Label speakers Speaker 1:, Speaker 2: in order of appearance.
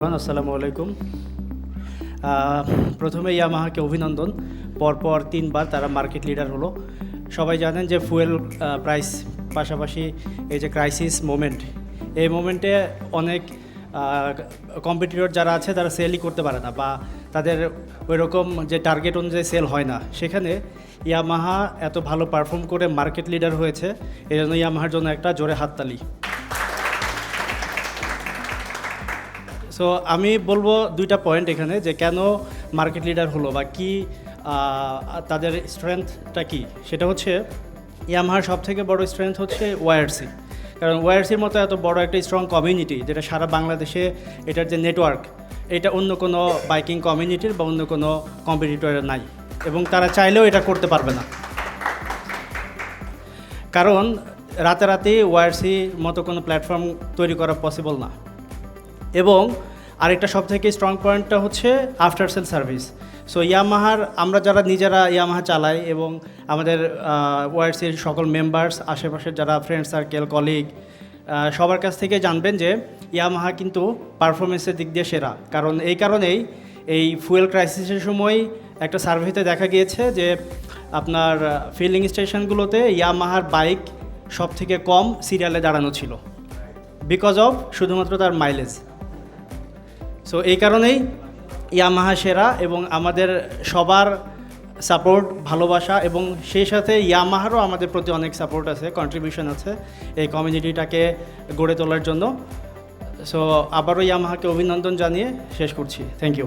Speaker 1: আসসালামু আলাইকুম। প্রথমে ইয়ামাহাকে অভিনন্দন। পরপর 3বার তারা মার্কেট লিডার হলো। সবাই জানেন যে ফুয়েল প্রাইস পাশাপাশি এই যে ক্রাইসিস মোমেন্ট, এই মোমেন্টে অনেক কম্পিটিটর যারা আছে তারা সেলই করতে পারে না বা তাদের ওই রকম যে টার্গেট অনুযায়ী সেল হয় না। সেখানে ইয়ামাহা এত ভালো পারফর্ম করে মার্কেট লিডার হয়েছে, এই জন্য ইয়ামাহার জন্য একটা জোরে হাততালি। সো আমি বলবো দুইটা পয়েন্ট এখানে, যে কেন মার্কেট লিডার হলো বা কি তাদের স্ট্রেংথটা কি। সেটা হচ্ছে ইয়ামাহার সবথেকে বড় স্ট্রেংথ হচ্ছে ওয়াইআরসি। কারণ ওয়াইআরসির মতো এত বড় একটা স্ট্রং কমিউনিটি, যেটা সারা বাংলাদেশে এটার যে নেটওয়ার্ক, এটা অন্য কোনো বাইকিং কমিউনিটির বা অন্য কোনো কম্পিটিটরের নাই, এবং তারা চাইলেও এটা করতে পারবে না। কারণ রাতারাতি ওয়াইআরসি মতো কোনো প্ল্যাটফর্ম তৈরি করা পসিবল না। এবং আরেকটা সবথেকে স্ট্রং পয়েন্টটা হচ্ছে আফটার সেল সার্ভিস। সো ইয়ামাহার আমরা যারা নিজেরা ইয়ামাহা চালাই এবং আমাদের ওয়াইআরসির সকল মেম্বার্স, আশেপাশের যারা ফ্রেন্ড সার্কেল, কলিগ, সবার কাছ থেকে জানবেন যে ইয়ামাহা কিন্তু পারফরমেন্সের দিক দিয়ে সেরা। কারণ এই কারণেই এই ফুয়েল ক্রাইসিসের সময় একটা সার্ভেতে দেখা গিয়েছে যে আপনার ফিলিং স্টেশনগুলোতে ইয়ামাহার বাইক সবথেকে কম সিরিয়ালে দাঁড়ানো ছিল, বিকজ অফ শুধুমাত্র তার মাইলেজ। সো এই কারণেই ইয়ামাহা সেরা, এবং আমাদের সবার সাপোর্ট, ভালোবাসা, এবং সেই সাথে ইয়ামাহারও আমাদের প্রতি অনেক সাপোর্ট আছে, কন্ট্রিবিউশন আছে এই কমিউনিটিটাকে গড়ে তোলার জন্য। সো আবারও ইয়ামাহাকে অভিনন্দন জানিয়ে শেষ করছি। Thank you.